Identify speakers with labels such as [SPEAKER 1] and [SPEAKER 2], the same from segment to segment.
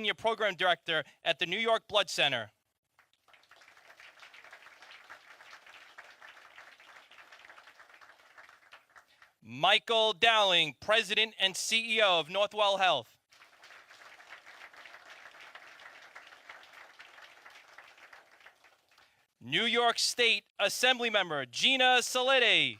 [SPEAKER 1] Senior Program Director at the New York Blood Center. Michael Dowling, President and CEO of Northwell Health. New York State Assembly Member Gina Salete.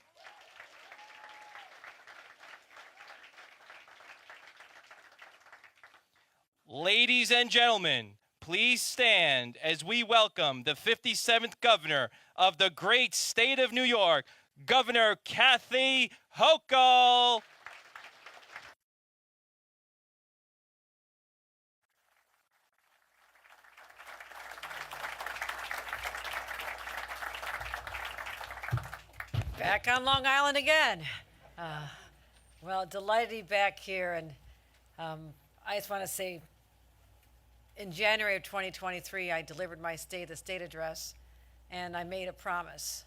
[SPEAKER 1] Ladies and gentlemen, please stand as we welcome the 57th Governor of the great state of New York, Governor Kathy Hochul.
[SPEAKER 2] Back on Long Island again. Well, delighted to be back here, and I just want to say, in January of 2023, I delivered my state address, and I made a promise.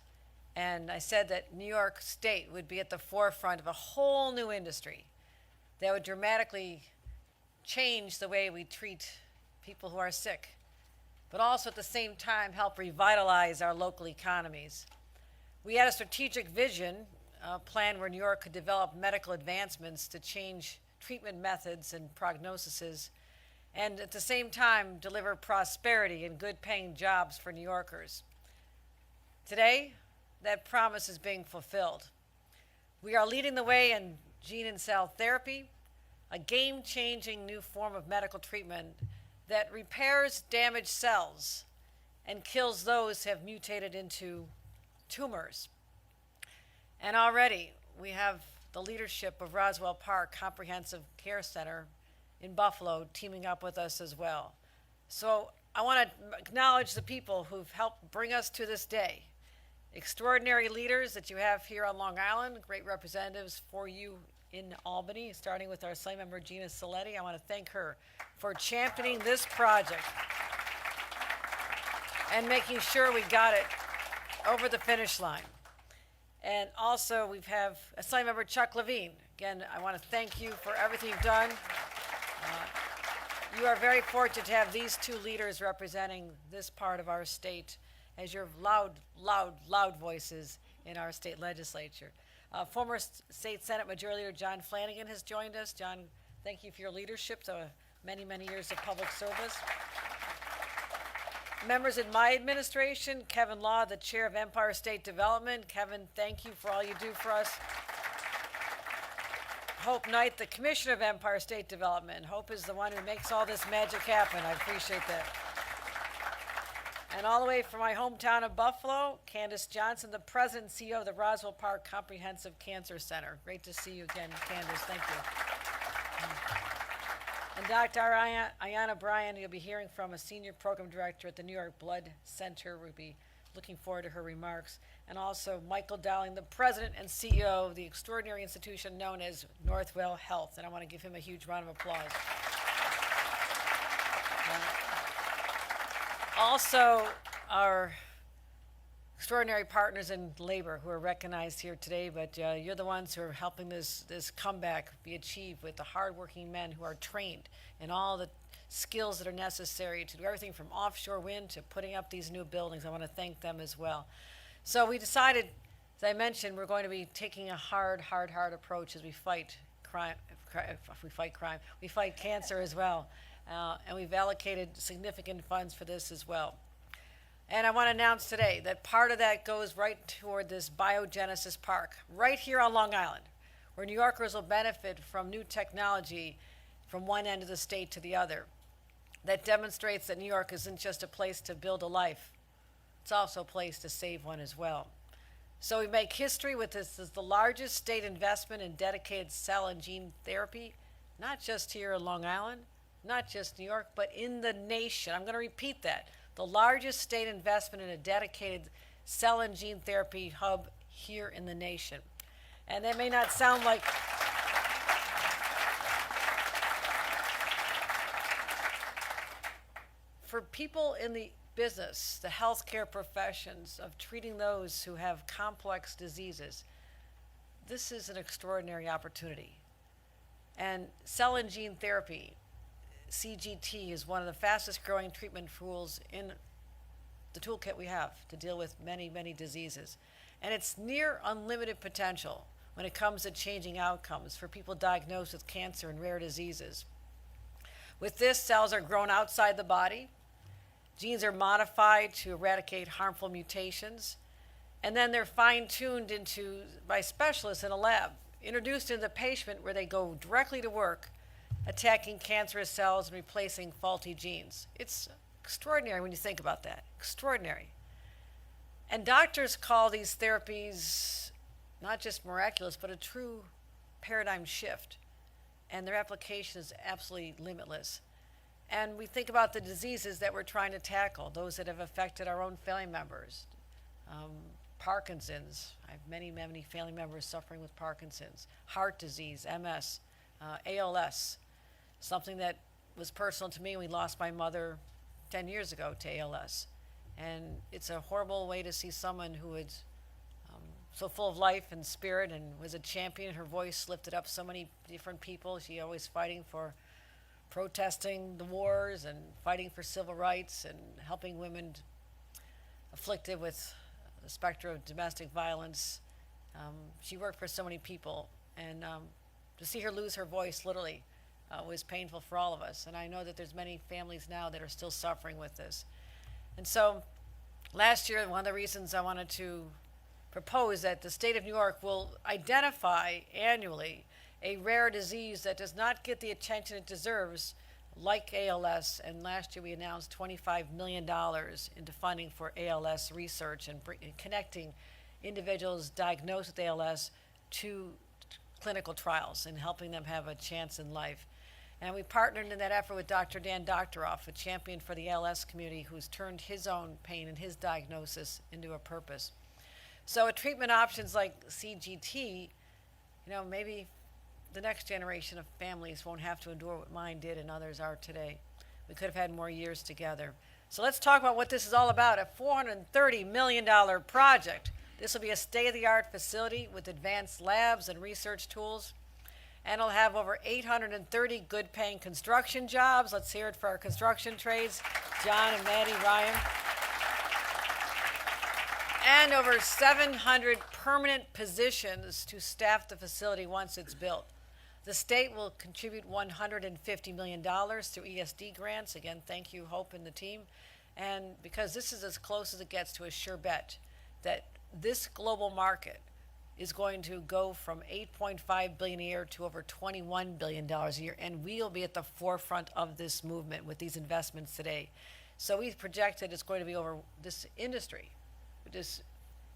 [SPEAKER 2] And I said that New York State would be at the forefront of a whole new industry that would dramatically change the way we treat people who are sick, but also at the same time help revitalize our local economies. We had a strategic vision, a plan where New York could develop medical advancements to change treatment methods and prognoses, and at the same time deliver prosperity and good paying jobs for New Yorkers. Today, that promise is being fulfilled. We are leading the way in gene and cell therapy, a game-changing new form of medical treatment that repairs damaged cells and kills those who have mutated into tumors. And already we have the leadership of Roswell Park Comprehensive Care Center in Buffalo teaming up with us as well. So I want to acknowledge the people who've helped bring us to this day. Extraordinary leaders that you have here on Long Island, great representatives for you in Albany, starting with our Assembly Member Gina Salete. I want to thank her for championing this project and making sure we got it over the finish line. And also we have Assembly Member Chuck Levine. Again, I want to thank you for everything you've done. You are very fortunate to have these two leaders representing this part of our state as your loud voices in our state legislature. Former State Senate Majority Leader John Flanagan has joined us. John, thank you for your leadership, so many years of public service. Members in my administration, Kevin Law, the chair of Empire State Development. Kevin, thank you for all you do for us. Hope Knight, the commissioner of Empire State Development. Hope is the one who makes all this magic happen. I appreciate that. And all the way from my hometown of Buffalo, Candace Johnson, the president and CEO of the Roswell Park Comprehensive Cancer Center. Great to see you again, Candace. Thank you. And Dr. Ayanna Bryan, you'll be hearing from, a senior program director at the New York Blood Center. We'll be looking forward to her remarks. And also Michael Dowling, the president and CEO of the extraordinary institution known as Northwell Health. And I want to give him a huge round of applause. Also, our extraordinary partners in labor who are recognized here today, but you're the ones who are helping this comeback be achieved with the hardworking men who are trained in all the skills that are necessary to do everything from offshore wind to putting up these new buildings. I want to thank them as well. So we decided, as I mentioned, we're going to be taking a hard approach as we fight crime. We fight cancer as well. And we've allocated significant funds for this as well. And I want to announce today that part of that goes right toward this Biogenesis Park, right here on Long Island, where New Yorkers will benefit from new technology from one end of the state to the other. That demonstrates that New York isn't just a place to build a life, it's also a place to save one as well. So we make history with this as the largest state investment in dedicated cell and gene therapy, not just here in Long Island, not just New York, but in the nation. I'm going to repeat that. The largest state investment in a dedicated cell and gene therapy hub here in the nation. And that may not sound like... For people in the business, the healthcare professions of treating those who have complex diseases, this is an extraordinary opportunity. And cell and gene therapy CGT is one of the fastest growing treatment tools in the toolkit we have to deal with many, many diseases. And it's near unlimited potential when it comes to changing outcomes for people diagnosed with cancer and rare diseases. With this, cells are grown outside the body, genes are modified to eradicate harmful mutations, and then they're fine-tuned by specialists in a lab, introduced into the patient where they go directly to work, attacking cancerous cells and replacing faulty genes. It's extraordinary when you think about that. Extraordinary. And doctors call these therapies not just miraculous, but a true paradigm shift. And their application is absolutely limitless. And we think about the diseases that we're trying to tackle, those that have affected our own family members. Parkinson's. I have many, many family members suffering with Parkinson's. Heart disease, MS, ALS. Something that was personal to me. We lost my mother 10 years ago to ALS. And it's a horrible way to see someone who is so full of life and spirit and was a champion. Her voice lifted up so many different people. She always fighting for protesting the wars and fighting for civil rights and helping women afflicted with the specter of domestic violence. She worked for so many people, and to see her lose her voice literally was painful for all of us. And I know that there's many families now that are still suffering with this. And so last year, one of the reasons I wanted to propose that the state of New York will identify annually a rare disease that does not get the attention it deserves, like ALS. And last year we announced $25 million into funding for ALS research and connecting individuals diagnosed with ALS to clinical trials and helping them have a chance in life. And we partnered in that effort with Dr. Dan Doctoroff, a champion for the ALS community who's turned his own pain and his diagnosis into a purpose. So with treatment options like CGT, maybe the next generation of families won't have to endure what mine did and others are today. We could have had more years together. So let's talk about what this is all about. A $430 million project. This will be a state-of-the-art facility with advanced labs and research tools. And it'll have over 830 good-paying construction jobs. Let's hear it for our construction trades, John and Maddie Ryan. And over 700 permanent positions to staff the facility once it's built. The state will contribute $150 million through ESD grants. Again, thank you, Hope and the team. And because this is as close as it gets to a sure bet that this global market is going to go from $8.5 billion a year to over $21 billion a year, and we'll be at the forefront of this movement with these investments today. So we've projected it's going to be over this industry, this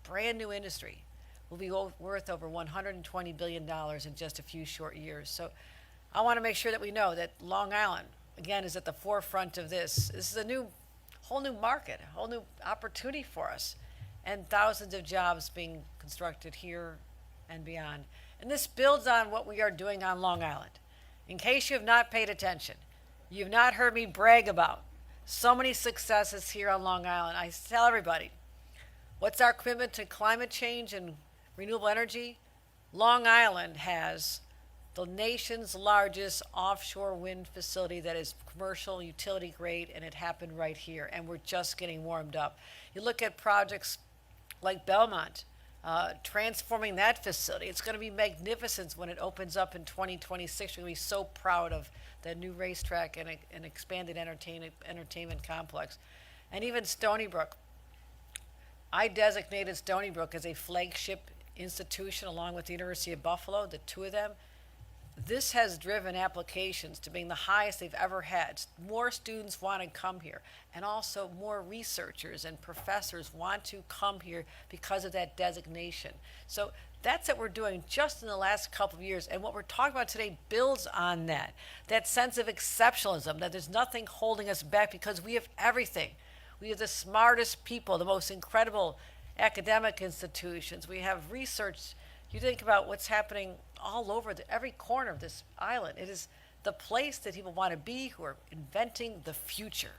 [SPEAKER 2] brand new industry, will be worth over $120 billion in just a few short years. So I want to make sure that we know that Long Island, again, is at the forefront of this. This is a whole new market, a whole new opportunity for us, and thousands of jobs being constructed here and beyond. And this builds on what we are doing on Long Island. In case you have not paid attention, you've not heard me brag about so many successes here on Long Island. I tell everybody, what's our commitment to climate change and renewable energy? Long Island has the nation's largest offshore wind facility that is commercial utility grade, and it happened right here, and we're just getting warmed up. You look at projects like Belmont, transforming that facility. It's going to be magnificent when it opens up in 2026. We're going to be so proud of the new racetrack and an expanded entertainment complex. And even Stony Brook. I designated Stony Brook as a flagship institution along with the University of Buffalo, the two of them. This has driven applications to being the highest they've ever had. More students want to come here, and also more researchers and professors want to come here because of that designation. So that's what we're doing just in the last couple of years, and what we're talking about today builds on that sense of exceptionalism, that there's nothing holding us back because we have everything. We have the smartest people, the most incredible academic institutions. We have research. You think about what's happening all over every corner of this island. It is the place that people want to be who are inventing the future.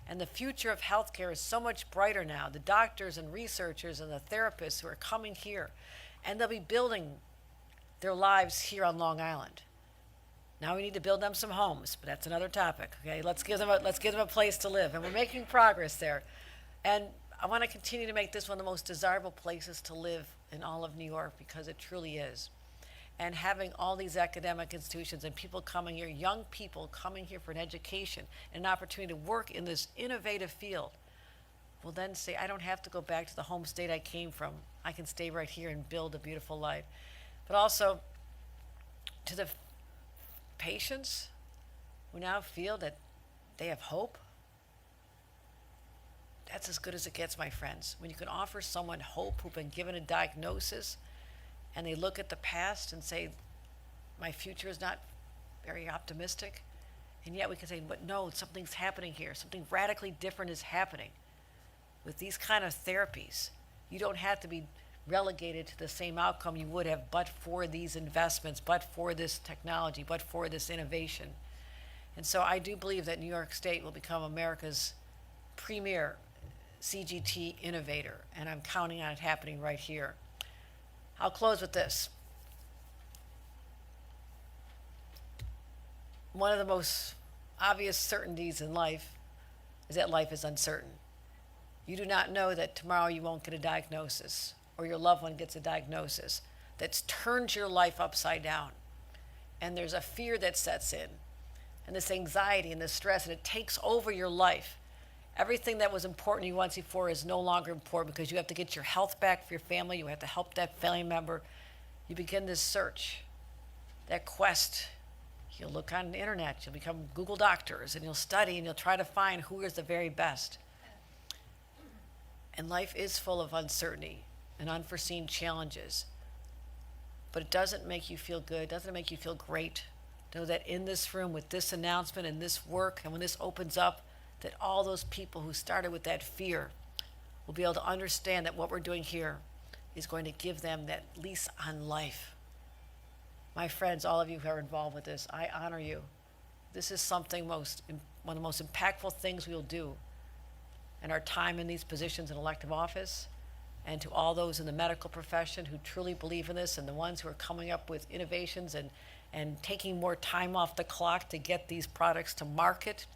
[SPEAKER 2] And the future of healthcare is so much brighter now. The doctors and researchers and the therapists who are coming here, and they'll be building their lives here on Long Island. Now we need to build them some homes, but that's another topic. Okay, let's give them a place to live, and we're making progress there. And I want to continue to make this one of the most desirable places to live in all of New York because it truly is. And having all these academic institutions and people coming here, young people coming here for an education, and an opportunity to work in this innovative field, will then say, I don't have to go back to the home state I came from. I can stay right here and build a beautiful life. But also to the patients who now feel that they have hope, that's as good as it gets, my friends. When you can offer someone hope who've been given a diagnosis and they look at the past and say, my future is not very optimistic, and yet we can say, but no, something's happening here. Something radically different is happening. With these kind of therapies, you don't have to be relegated to the same outcome you would have but for these investments, but for this technology, but for this innovation. And so I do believe that New York State will become America's premier CGT innovator, and I'm counting on it happening right here. I'll close with this. One of the most obvious certainties in life is that life is uncertain. You do not know that tomorrow you won't get a diagnosis or your loved one gets a diagnosis that's turned your life upside down. And there's a fear that sets in, and this anxiety and this stress, and it takes over your life. Everything that was important to you once before is no longer important because you have to get your health back for your family. You have to help that family member. You begin this search, that quest. You'll look on the internet. You'll become Google doctors, and you'll study, and you'll try to find who is the very best. And life is full of uncertainty and unforeseen challenges. But it doesn't make you feel good. It doesn't make you feel great. Know that in this room with this announcement and this work, and when this opens up, that all those people who started with that fear will be able to understand that what we're doing here is going to give them that lease on life. My friends, all of you who are involved with this, I honor you. This is something one of the most impactful things we will do in our time in these positions in elective office. And to all those in the medical profession who truly believe in this, and the ones who are coming up with innovations and taking more time off the clock to get these products to market,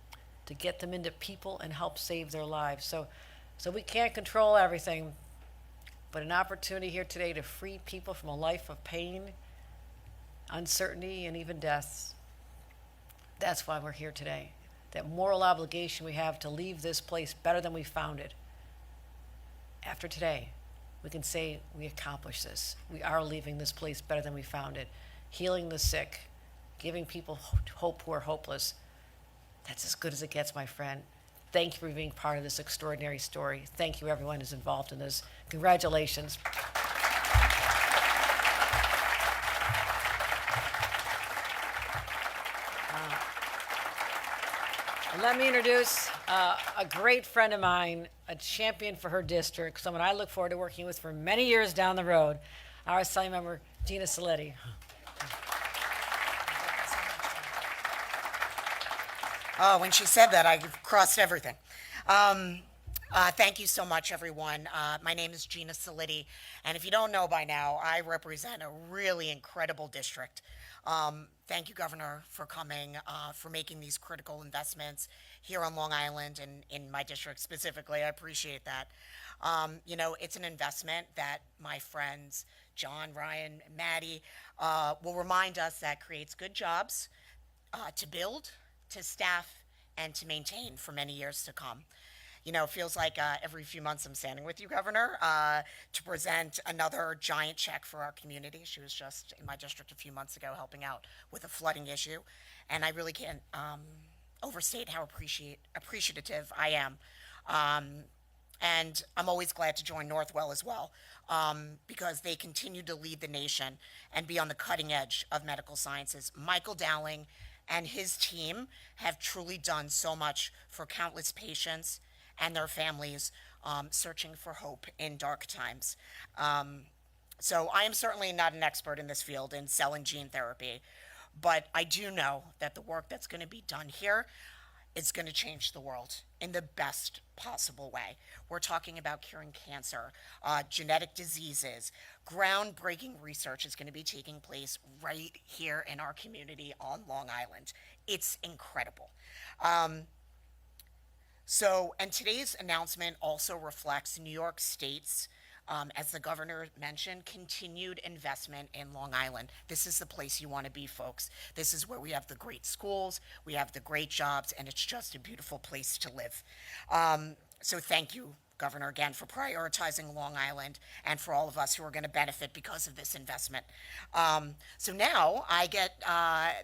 [SPEAKER 2] to get them into people and help save their lives. So we can't control everything, but an opportunity here today to free people from a life of pain, uncertainty, and even death. That's why we're here today. That moral obligation we have to leave this place better than we found it. After today, we can say we accomplished this. We are leaving this place better than we found it. Healing the sick, giving people hope who are hopeless. That's as good as it gets, my friend. Thank you for being part of this extraordinary story. Thank you, everyone who's involved in this. Congratulations. Let me introduce a great friend of mine, a champion for her district, someone I look forward to working with for many years down the road, our Assembly Member Gina Saletti.
[SPEAKER 3] Oh, when she said that, I crossed everything. Thank you so much, everyone. My name is Gina Saletti, and if you don't know by now, I represent a really incredible district. Thank you, Governor, for coming, for making these critical investments here on Long Island and in my district specifically. I appreciate that. It's an investment that my friends, John, Ryan, and Maddie, will remind us that creates good jobs to build, to staff, and to maintain for many years to come. It feels like every few months I'm standing with you, Governor, to present another giant check for our community. She was just in my district a few months ago helping out with a flooding issue, and I really can't overstate how appreciative I am. And I'm always glad to join Northwell as well, because they continue to lead the nation and be on the cutting edge of medical sciences. Michael Dowling and his team have truly done so much for countless patients and their families searching for hope in dark times. So I am certainly not an expert in this field in cell and gene therapy, but I do know that the work that's going to be done here is going to change the world in the best possible way. We're talking about curing cancer, genetic diseases. Groundbreaking research is going to be taking place right here in our community on Long Island. It's incredible. And today's announcement also reflects New York State's, as the governor mentioned, continued investment in Long Island. This is the place you want to be, folks. This is where we have the great schools, we have the great jobs, and it's just a beautiful place to live. So thank you, Governor, again, for prioritizing Long Island and for all of us who are going to benefit because of this investment. So now I get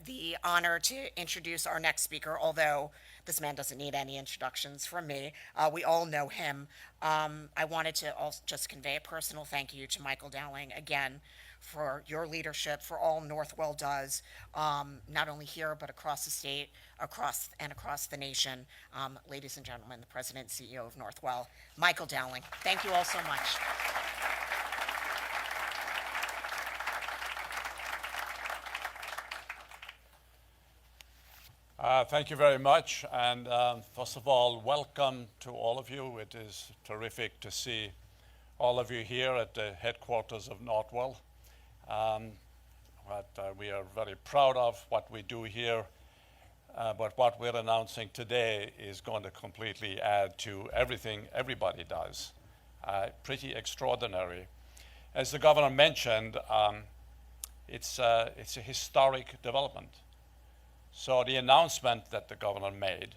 [SPEAKER 3] the honor to introduce our next speaker, although this man doesn't need any introductions from me. We all know him. I wanted to also just convey a personal thank you to Michael Dowling again for your leadership, for all Northwell does, not only here but across the state, across the nation. Ladies and gentlemen, the President and CEO of Northwell, Michael Dowling. Thank you all so much.
[SPEAKER 4] Thank you very much, and first of all, welcome to all of you. It is terrific to see all of you here at the headquarters of Northwell. We are very proud of what we do here, but what we're announcing today is going to completely add to everything everybody does. Pretty extraordinary. As the governor mentioned, it's a historic development. So the announcement that the governor made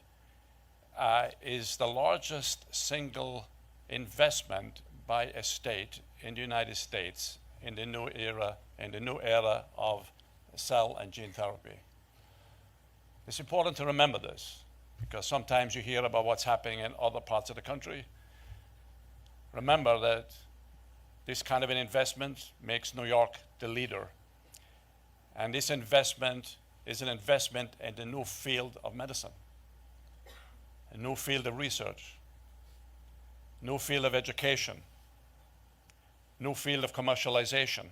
[SPEAKER 4] is the largest single investment by a state in the United States in the new era of cell and gene therapy. It's important to remember this because sometimes you hear about what's happening in other parts of the country. Remember that this kind of an investment makes New York the leader. And this investment is an investment in the new field of medicine, a new field of research, new field of education, new field of commercialization.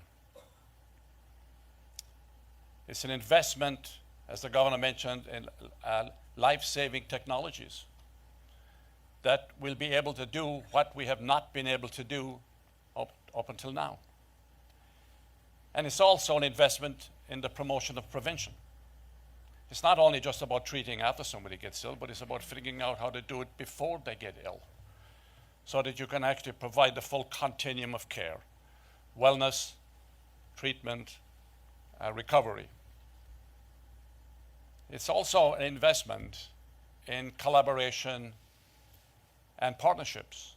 [SPEAKER 4] It's an investment, as the governor mentioned, in life-saving technologies that will be able to do what we have not been able to do up until now. And it's also an investment in the promotion of prevention. It's not only just about treating after somebody gets ill, but it's about figuring out how to do it before they get ill so that you can actually provide the full continuum of care, wellness, treatment, recovery. It's also an investment in collaboration and partnerships,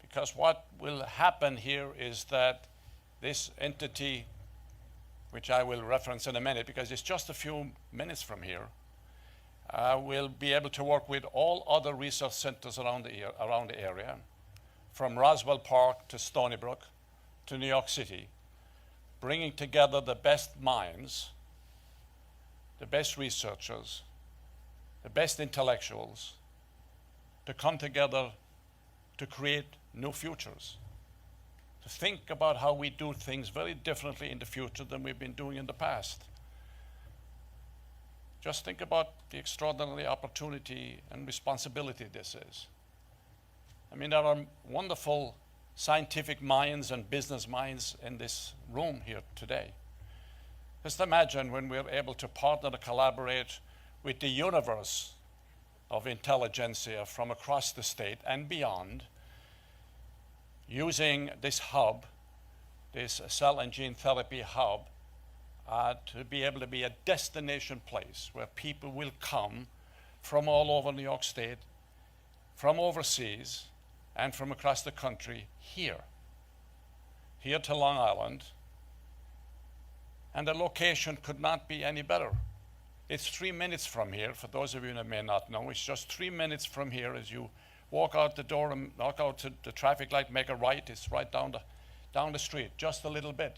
[SPEAKER 4] because what will happen here is that this entity, which I will reference in a minute because it's just a few minutes from here, will be able to work with all other research centers around the area, from Roswell Park to Stony Brook to New York City, bringing together the best minds, the best researchers, the best intellectuals to come together to create new futures. To think about how we do things very differently in the future than we've been doing in the past. Just think about the extraordinary opportunity and responsibility this is. I mean, there are wonderful scientific minds and business minds in this room here today. Just imagine when we're able to partner to collaborate with the universe of intelligentsia from across the state and beyond, using this hub, this cell and gene therapy hub, to be able to be a destination place where people will come from all over New York State, from overseas, and from across the country here to Long Island. And the location could not be any better. It's 3 minutes from here. For those of you that may not know, it's just 3 minutes from here as you walk out the door and walk out to the traffic light, make a right. It's right down the street, just a little bit.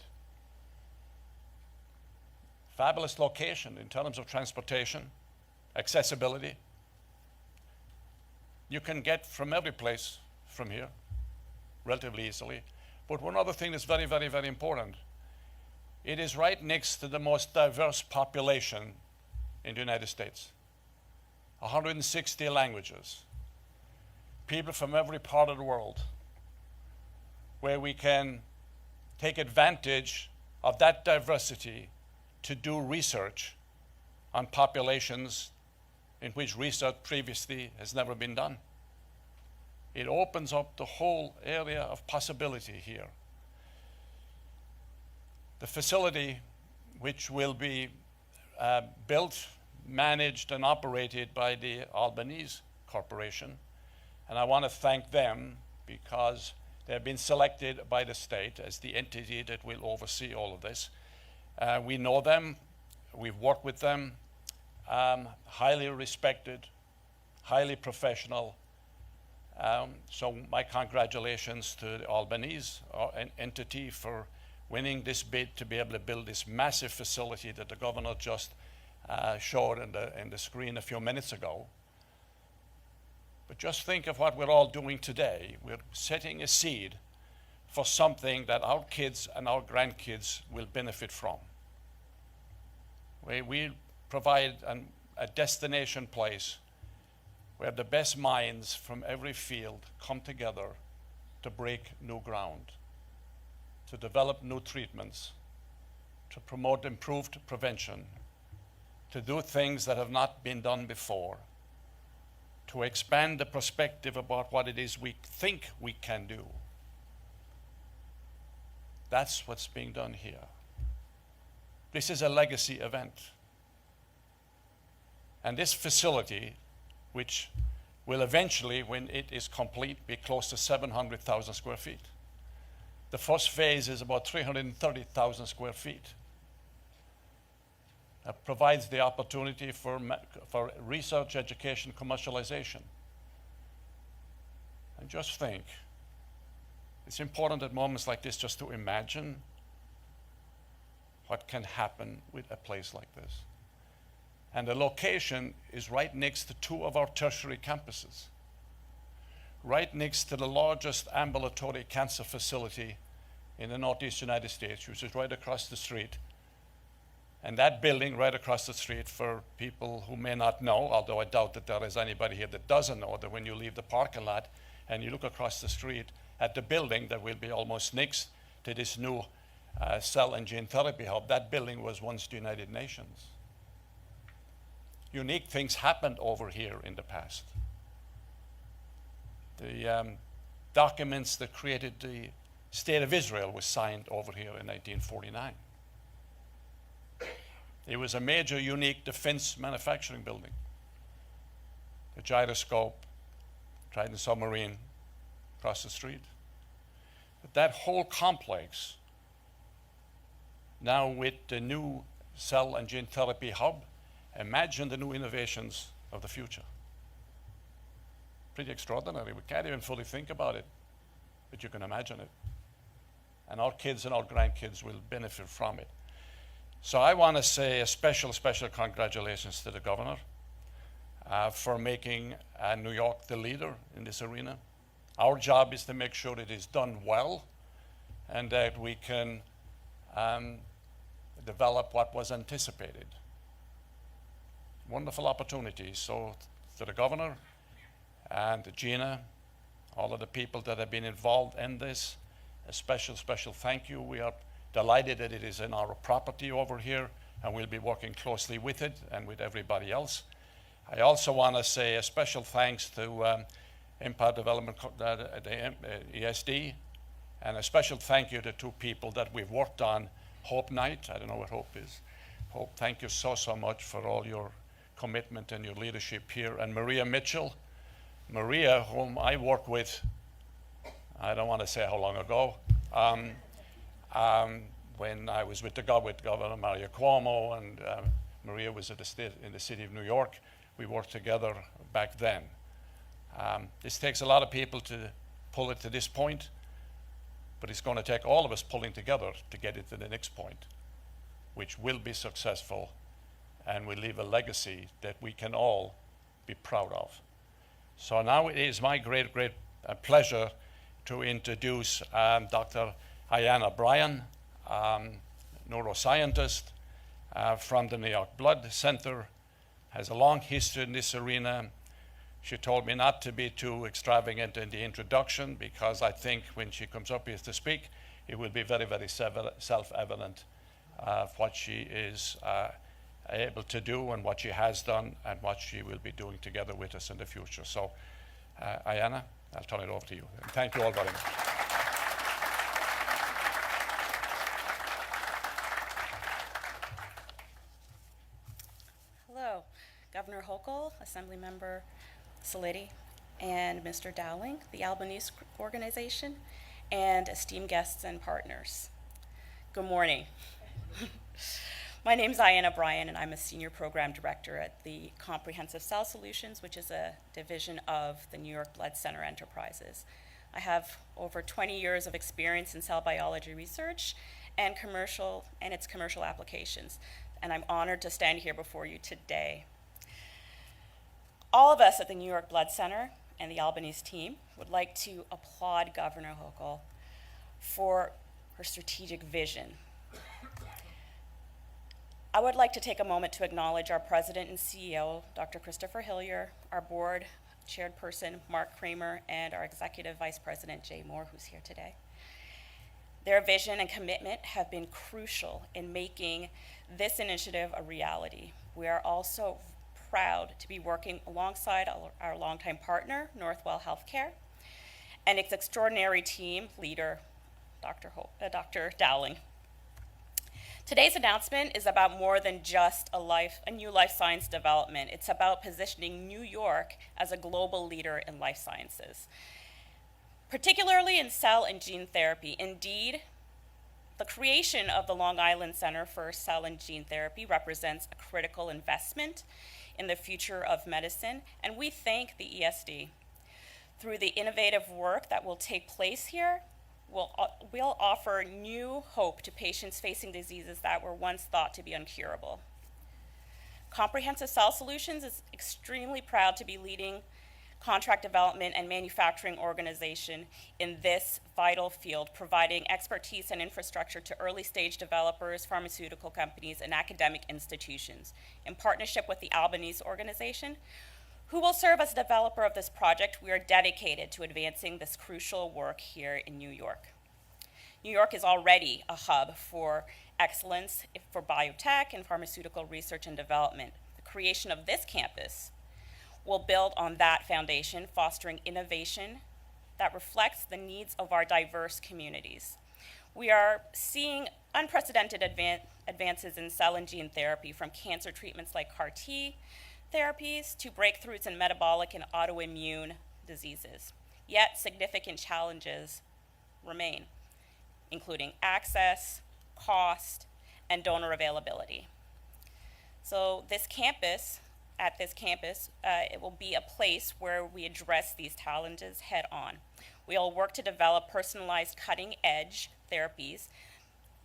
[SPEAKER 4] Fabulous location in terms of transportation, accessibility. You can get from every place from here relatively easily. But one other thing that's very, very, very important, it is right next to the most diverse population in the United States. 160 languages, people from every part of the world, where we can take advantage of that diversity to do research on populations in which research previously has never been done. It opens up the whole area of possibility here. The facility, which will be built, managed, and operated by the Albanese Corporation, and I want to thank them because they have been selected by the state as the entity that will oversee all of this. We know them, we've worked with them, highly respected, highly professional. So my congratulations to the Albanese entity for winning this bid to be able to build this massive facility that the governor just showed in the screen a few minutes ago. But just think of what we're all doing today. We're setting a seed for something that our kids and our grandkids will benefit from. We provide a destination place where the best minds from every field come together to break new ground, to develop new treatments, to promote improved prevention, to do things that have not been done before, to expand the perspective about what it is we think we can do. That's what's being done here. This is a legacy event. And this facility, which will eventually, when it is complete, be close to 700,000 square feet. The first phase is about 330,000 square feet. That provides the opportunity for research, education, commercialization. And just think, it's important at moments like this just to imagine what can happen with a place like this. And the location is right next to two of our tertiary campuses, right next to the largest ambulatory cancer facility in the Northeast United States, which is right across the street. And that building right across the street, for people who may not know, although I doubt that there is anybody here that doesn't know, that when you leave the parking lot and you look across the street at the building that will be almost next to this new cell and gene therapy hub, that building was once the United Nations. Unique things happened over here in the past. The documents that created the State of Israel was signed over here in 1949. It was a major, unique defense manufacturing building. The gyroscope, Trident submarine, across the street. But that whole complex, now with the new cell and gene therapy hub, imagine the new innovations of the future. Pretty extraordinary. We can't even fully think about it, but you can imagine it. And our kids and our grandkids will benefit from it. So I want to say a special congratulations to the governor for making New York the leader in this arena. Our job is to make sure that it is done well and that we can develop what was anticipated. Wonderful opportunities. So to the governor and to Gina, all of the people that have been involved in this, a special thank you. We are delighted that it is in our property over here, and we'll be working closely with it and with everybody else. I also want to say a special thanks to Empire Development, the ESD, and a special thank you to two people that we've worked on, Hope Night. I don't know what Hope is. Hope, thank you so much for all your commitment and your leadership here. And Maria Mitchell. Maria, whom I worked with, I don't want to say how long ago, when I was with Governor Mario Cuomo, and Maria was in the city of New York. We worked together back then. This takes a lot of people to pull it to this point, but it's going to take all of us pulling together to get it to the next point, which will be successful and will leave a legacy that we can all be proud of. So now it is my great pleasure to introduce Dr. Ayanna Bryan, neuroscientist from the New York Blood Center, has a long history in this arena. She told me not to be too extravagant in the introduction because I think when she comes up here to speak, it will be very, very self-evident what she is able to do and what she has done and what she will be doing together with us in the future. So, Ayanna, I'll turn it over to you. And thank you all very much.
[SPEAKER 5] Hello, Governor Hochul, Assemblymember Salitti, and Mr. Dowling, the Albanese organization, and esteemed guests and partners. Good morning. My name is Ayanna Bryan, and I'm a Senior Program Director at the Comprehensive Cell Solutions, which is a division of the New York Blood Center Enterprises. I have over 20 years of experience in cell biology research and its commercial applications, and I'm honored to stand here before you today. All of us at the New York Blood Center and the Albanese team would like to applaud Governor Hochul for her strategic vision. I would like to take a moment to acknowledge our President and CEO, Dr. Christopher Hillier, our board chairperson, Mark Kramer, and our Executive Vice President, Jay Moore, who's here today. Their vision and commitment have been crucial in making this initiative a reality. We are also proud to be working alongside our longtime partner, Northwell Health, and its extraordinary team leader, Dr. Dowling. Today's announcement is about more than just a new life science development. It's about positioning New York as a global leader in life sciences, particularly in cell and gene therapy. Indeed, the creation of the Long Island Center for Cell and Gene Therapy represents a critical investment in the future of medicine, and we thank the ESD. Through the innovative work that will take place here, we'll offer new hope to patients facing diseases that were once thought to be incurable. Comprehensive Cell Solutions is extremely proud to be leading contract development and manufacturing organization in this vital field, providing expertise and infrastructure to early stage developers, pharmaceutical companies, and academic institutions. In partnership with the Albanese organization, who will serve as developer of this project, we are dedicated to advancing this crucial work here in New York. New York is already a hub for excellence for biotech and pharmaceutical research and development. The creation of this campus will build on that foundation, fostering innovation that reflects the needs of our diverse communities. We are seeing unprecedented advances in cell and gene therapy, from cancer treatments like CAR-T therapies to breakthroughs in metabolic and autoimmune diseases. Yet significant challenges remain, including access, cost, and donor availability. So at this campus, it will be a place where we address these challenges head on. We'll work to develop personalized cutting-edge therapies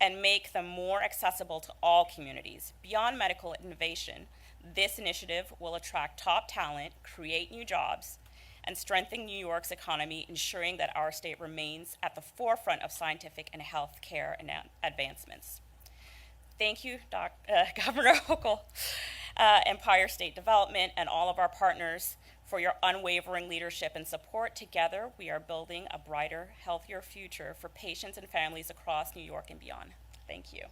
[SPEAKER 5] and make them more accessible to all communities. Beyond medical innovation, this initiative will attract top talent, create new jobs, and strengthen New York's economy, ensuring that our state remains at the forefront of scientific and healthcare advancements. Thank you, Governor Hochul, Empire State Development, and all of our partners for your unwavering leadership and support. Together, we are building a brighter, healthier future for patients and families across New York and beyond. Thank you.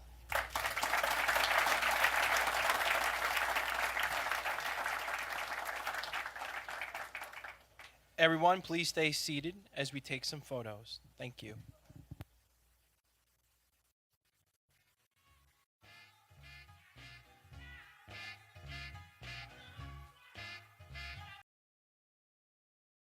[SPEAKER 1] Everyone, please stay seated as we take some photos. Thank you.